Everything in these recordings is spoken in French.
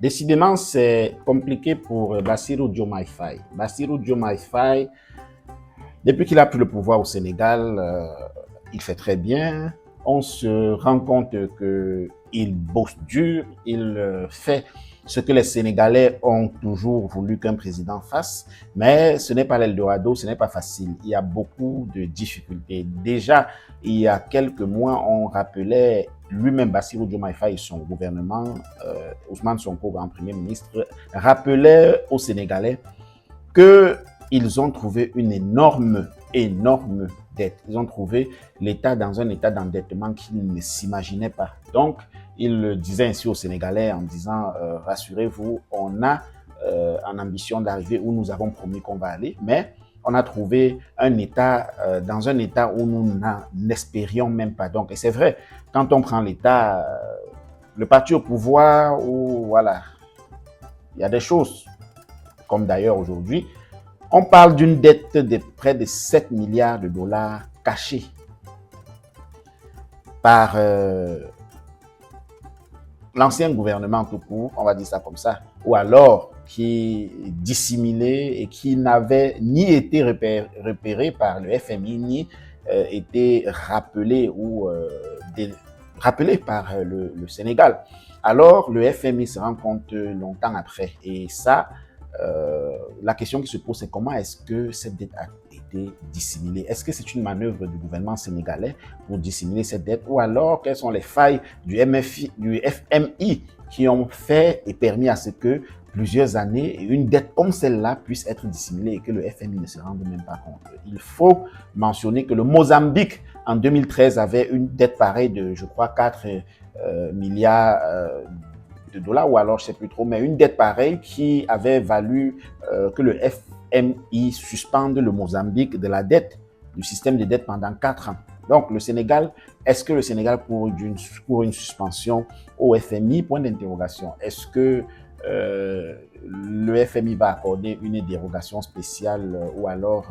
Décidément, c'est compliqué pour Bassirou Diomaye Faye. Bassirou Diomaye Faye, depuis qu'il a pris le pouvoir au Sénégal, il fait très bien. On se rend compte qu'il bosse dur, il fait ce que les Sénégalais ont toujours voulu qu'un président fasse, mais ce n'est pas l'Eldorado, ce n'est pas facile. Il y a beaucoup de difficultés. Déjà, il y a quelques mois, on rappelait lui-même Bassirou Diomaye Faye et son gouvernement, Ousmane Sonko en premier ministre, rappelait aux Sénégalais qu'ils ont trouvé une énorme dette. Ils ont trouvé l'État dans un état d'endettement qu'ils ne s'imaginaient pas. Donc, il le disait ainsi aux Sénégalais en disant rassurez-vous, on a en ambition d'arriver où nous avons promis qu'on va aller, mais on a trouvé un État dans un état où nous n'espérions même pas. Donc, et c'est vrai, quand on prend l'État, le parti au pouvoir, où voilà, il y a des choses, comme d'ailleurs aujourd'hui, on parle d'une dette de près de 7 milliards de dollars cachée par l'ancien gouvernement tout court, on va dire ça comme ça, ou alors qui dissimulait et qui n'avait ni été repéré par le FMI, ni été rappelé ou rappelé par le Sénégal. Alors, le FMI se rend compte longtemps après. Et ça, la question qui se pose, c'est comment est-ce que cette dette a été dissimulée? Est-ce que c'est une manœuvre du gouvernement sénégalais pour dissimuler cette dette? Ou alors, quelles sont les failles du FMI qui ont fait et permis à ce que plusieurs années, une dette comme celle-là puisse être dissimulée et que le FMI ne se rende même pas compte? Il faut mentionner que le Mozambique, en 2013, avait une dette pareille de, je crois, 4 milliards de dollars, ou alors je ne sais plus trop, mais une dette pareille qui avait valu que le FMI suspende le Mozambique de la dette, du système de dette pendant 4 ans. Donc le Sénégal, est-ce que le Sénégal court une suspension au FMI? Point d'interrogation. Est-ce que le FMI va accorder une dérogation spéciale ou alors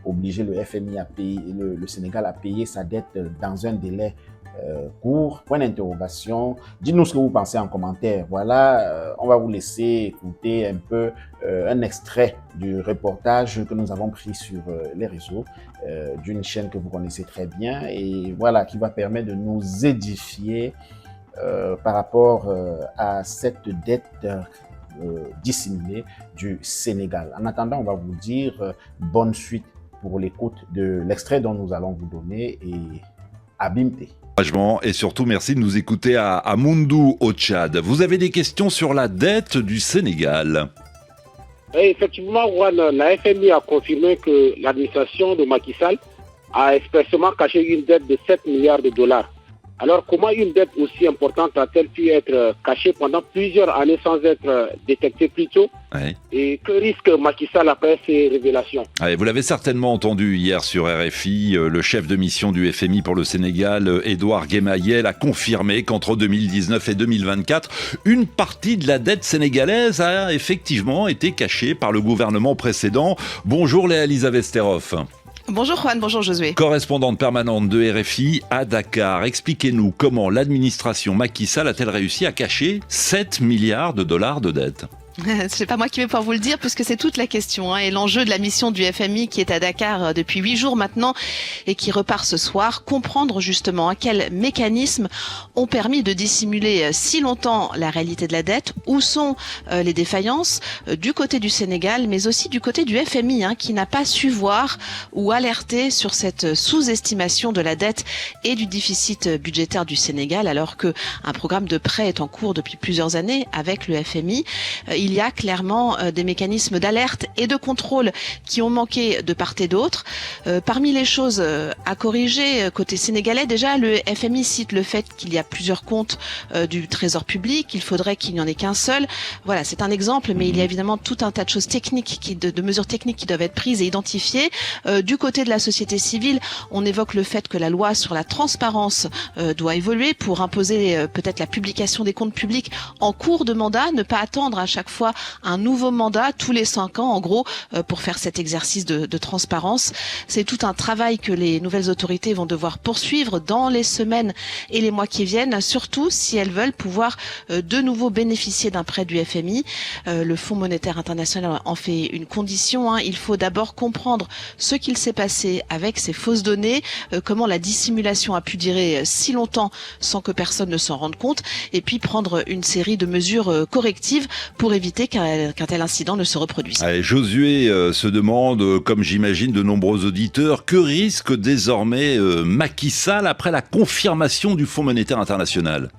obliger le FMI à payer, le Sénégal à payer sa dette dans un délai court? Point d'interrogation. Dites-nous ce que vous pensez en commentaire. Voilà, on va vous laisser écouter un peu un extrait du reportage que nous avons pris sur les réseaux d'une chaîne que vous connaissez très bien et voilà, qui va permettre de nous édifier par rapport à cette dette dissimulée du Sénégal. En attendant, on va vous dire bonne suite pour l'écoute de l'extrait dont nous allons vous donner et Abimte. Et surtout, merci de nous écouter à Moundou, au Tchad. Vous avez des questions sur la dette du Sénégal? Et effectivement, Juan, la FMI a confirmé que l'administration de Macky Sall a expressément caché une dette de 7 milliards de dollars. Alors, comment une dette aussi importante a-t-elle pu être cachée pendant plusieurs années sans être détectée plus tôt? Ouais. Et que risque Macky Sall après ces révélations? Vous l'avez certainement entendu hier sur RFI, le chef de mission du FMI pour le Sénégal, Edouard Guémayel, a confirmé qu'entre 2019 et 2024, une partie de la dette sénégalaise a effectivement été cachée par le gouvernement précédent. Bonjour Léa-Lisa Vesterhoff. Bonjour Juan, bonjour Josué. Correspondante permanente de RFI à Dakar, expliquez-nous comment l'administration Macky Sall a-t-elle réussi à cacher 7 milliards de dollars de dette? C'est pas moi qui vais pouvoir vous le dire puisque c'est toute la question et l'enjeu de la mission du FMI qui est à Dakar depuis 8 jours maintenant et qui repart ce soir, comprendre justement à quels mécanismes ont permis de dissimuler si longtemps la réalité de la dette, où sont les défaillances du côté du Sénégal mais aussi du côté du FMI qui n'a pas su voir ou alerter sur cette sous-estimation de la dette et du déficit budgétaire du Sénégal alors que un programme de prêt est en cours depuis plusieurs années avec le FMI. Il y a clairement des mécanismes d'alerte et de contrôle qui ont manqué de part et d'autre. Parmi les choses à corriger côté sénégalais, déjà le FMI cite le fait qu'il y a plusieurs comptes du Trésor public, il faudrait qu'il n'y en ait qu'un seul. Voilà, c'est un exemple, mais il y a évidemment tout un tas de choses techniques, de mesures techniques qui doivent être prises et identifiées. Du côté de la société civile, on évoque le fait que la loi sur la transparence doit évoluer pour imposer peut-être la publication des comptes publics en cours de mandat, ne pas attendre à chaque fois fois un nouveau mandat tous les 5 ans, en gros, pour faire cet exercice de transparence. C'est tout un travail que les nouvelles autorités vont devoir poursuivre dans les semaines et les mois qui viennent, surtout si elles veulent pouvoir de nouveau bénéficier d'un prêt du FMI. Le Fonds monétaire international en fait une condition. Il faut d'abord comprendre ce qu'il s'est passé avec ces fausses données, comment la dissimulation a pu durer si longtemps sans que personne ne s'en rende compte, et puis prendre une série de mesures correctives pour éviter qu'un tel incident ne se reproduise. Allez, Josué se demande, comme j'imagine de nombreux auditeurs, que risque désormais Macky Sall après la confirmation du Fonds monétaire international ?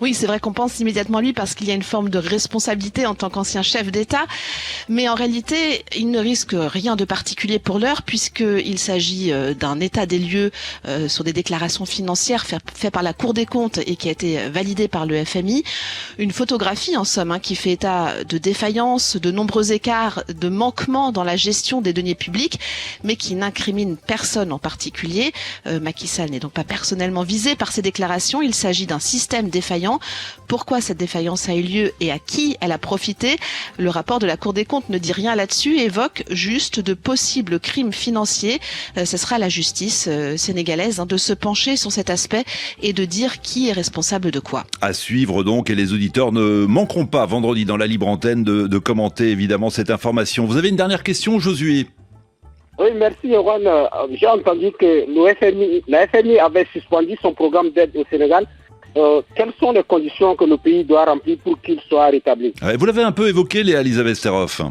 Oui, c'est vrai qu'on pense immédiatement à lui parce qu'il y a une forme de responsabilité en tant qu'ancien chef d'État. Mais en réalité, il ne risque rien de particulier pour l'heure puisqu'il s'agit d'un état des lieux sur des déclarations financières faites par la Cour des comptes et qui a été validée par le FMI. Une photographie, en somme, qui fait état de défaillances, de nombreux écarts, de manquements dans la gestion des deniers publics, mais qui n'incrimine personne en particulier. Macky Sall n'est donc pas personnellement visé par ces déclarations. Il s'agit d'un système défaillant. Pourquoi cette défaillance a eu lieu et à qui elle a profité? Le rapport de la Cour des comptes ne dit rien là-dessus, évoque juste de possibles crimes financiers. Ce sera à la justice sénégalaise de se pencher sur cet aspect et de dire qui est responsable de quoi. À suivre donc, et les auditeurs ne manqueront pas vendredi dans la libre antenne de commenter évidemment cette information. Vous avez une dernière question, Josué? Oui, merci, Yohan. J'ai entendu que la FMI avait suspendu son programme d'aide au Sénégal. Quelles sont les conditions que le pays doit remplir pour qu'il soit rétabli? Vous l'avez un peu évoqué, Léa Elisabeth Serroff.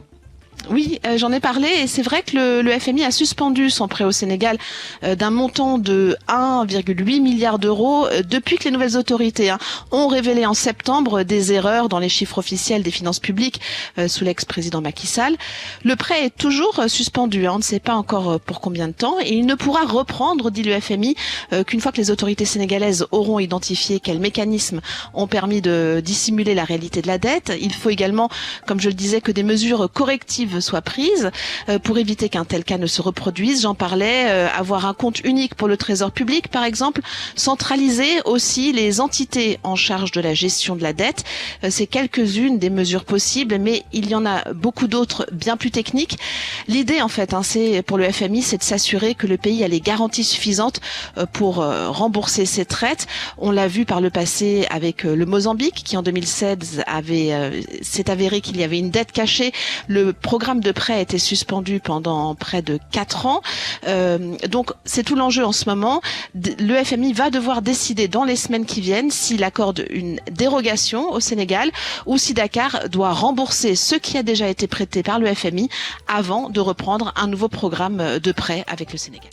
Oui, j'en ai parlé et c'est vrai que le FMI a suspendu son prêt au Sénégal d'un montant de 1,8 milliard d'euros depuis que les nouvelles autorités ont révélé en septembre des erreurs dans les chiffres officiels des finances publiques sous l'ex-président Macky Sall. Le prêt est toujours suspendu, on ne sait pas encore pour combien de temps, et il ne pourra reprendre, dit le FMI, qu'une fois que les autorités sénégalaises auront identifié quels mécanismes ont permis de dissimuler la réalité de la dette. Il faut également, comme je le disais, que des mesures correctives soient prises pour éviter qu'un tel cas ne se reproduise. J'en parlais, avoir un compte unique pour le trésor public, par exemple, centraliser aussi les entités en charge de la gestion de la dette. C'est quelques-unes des mesures possibles, mais il y en a beaucoup d'autres bien plus techniques. L'idée, en fait, c'est pour le FMI, c'est de s'assurer que le pays a les garanties suffisantes pour rembourser ses traites. On l'a vu par le passé avec le Mozambique, qui en 2016 s'est avéré qu'il y avait une dette cachée. Le programme de prêt a été suspendu pendant près de 4 ans. Donc, c'est tout l'enjeu en ce moment. Le FMI va devoir décider dans les semaines qui viennent s'il accorde une dérogation au Sénégal ou si Dakar doit rembourser ce qui a déjà été prêté par le FMI avant de reprendre un nouveau programme de prêt avec le Sénégal.